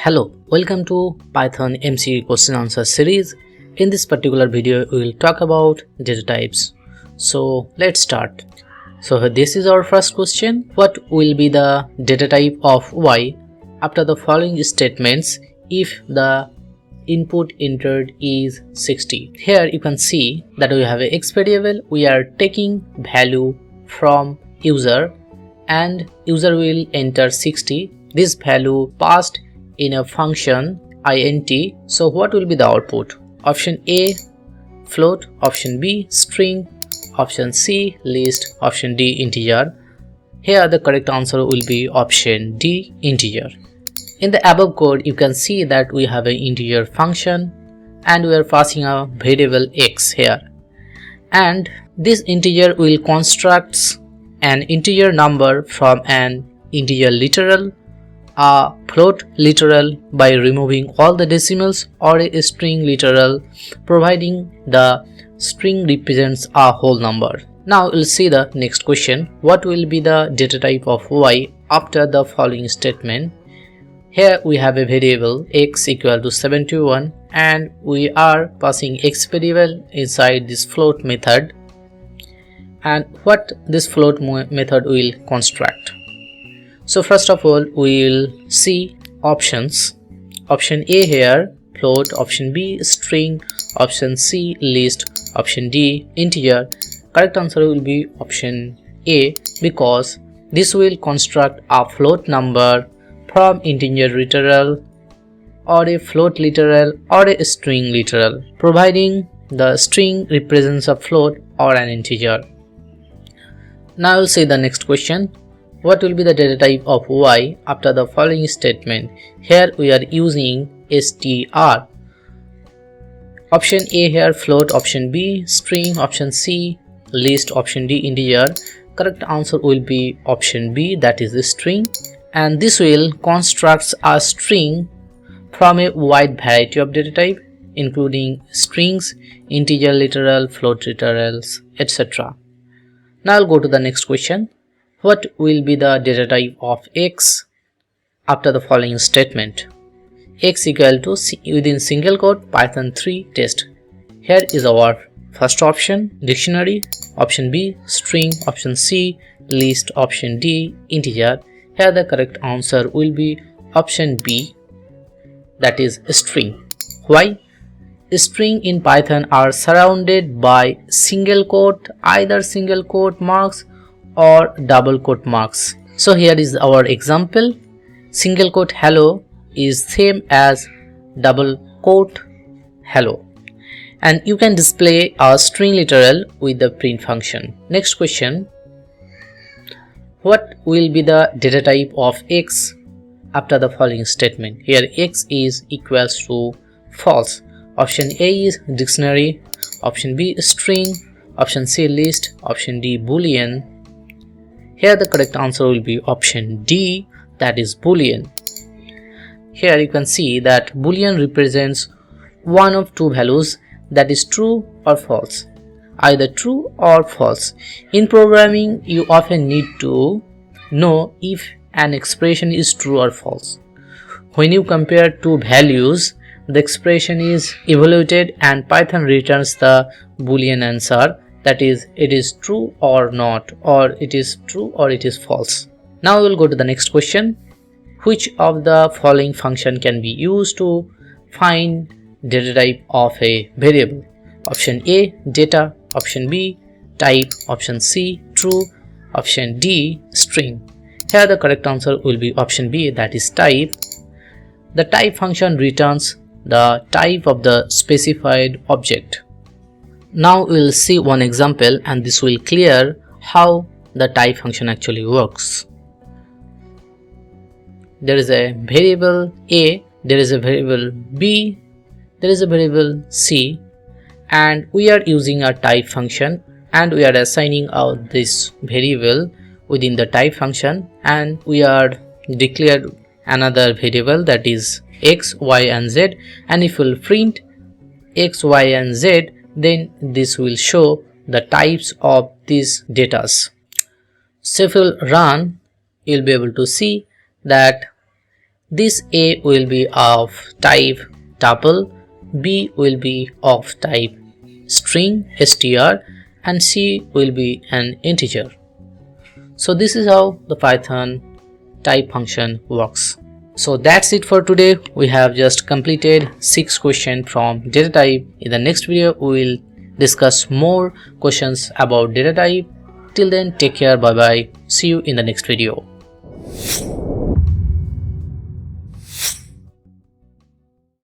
Hello, welcome to Python MCQ question answer series. In this particular video, we will talk about data types. So let's start. So this is our first question. What will be the data type of y after the following statements if the input entered is 60? Here you can see that we have a x variable. We are taking value from user and user will enter 60. This value passed in a function int. So what will be the output? Option A float, option B string, option C list, option D integer. Here the correct answer will be option D integer. In the above code you can see that we have an integer function and we are passing a variable x here, and this integer will construct an integer number from an integer literal, a float literal by removing all the decimals, or a string literal providing the string represents a whole number. Now we'll see the next question. What will be the data type of y after the following statement? Here we have a variable x equal to 71 and we are passing x variable inside this float method, and what this float method will construct. So first of all we will see options. Option A here float, option B string, option C list, option D integer. Correct answer will be option A because this will construct a float number from integer literal or a float literal or a string literal, providing the string represents a float or an integer. Now we'll see the next question. What will be the data type of y after the following statement? Here we are using str. Option A here float, option B string, option C list, option D integer. Correct answer will be option B, that is the string, and this will construct a string from a wide variety of data type including strings, integer literal, float literals, etc. Now I'll go to the next question. What will be the data type of x after the following statement? X equal to within single quote Python 3 test. Here is our first option dictionary, option B string, option C list, option D integer. Here the correct answer will be option B, that is string. Why? String in Python are surrounded by single quote, either single quote marks or double quote marks. So here is our example. Single quote hello is same as double quote hello, and you can display a string literal with the print function. Next question. What will be the data type of x after the following statement? Here x is equals to false. Option A is dictionary, option B string, option C list, option D boolean. Here the correct answer will be option D, that is boolean. Here you can see that boolean represents one of two values, that is true or false, either true or false. In programming you often need to know if an expression is true or false. When you compare two values, the expression is evaluated and Python returns the boolean answer, that is it is true or not, or it is true or it is false. Now we will go to the next question. Which of the following function can be used to find data type of a variable? Option A data, option B type, option C true, option D string. Here the correct answer will be option B, that is type. The type function returns the type of the specified object. Now we will see one example and this will clear how the type function actually works. There is a variable A, there is a variable B, there is a variable C, and we are using a type function and we are assigning out this variable within the type function, and we are declared another variable, that is x, y and z, and if we'll print x, y and z, then this will show the types of these datas. So if you'll run, you'll be able to see that This A will be of type tuple, B will be of type string str, and C will be an integer. So this is how the Python type function works. So that's it for today. We have just completed 6 questions from data type. In the next video we will discuss more questions about data type. Till then, take care, bye bye, see you in the next video.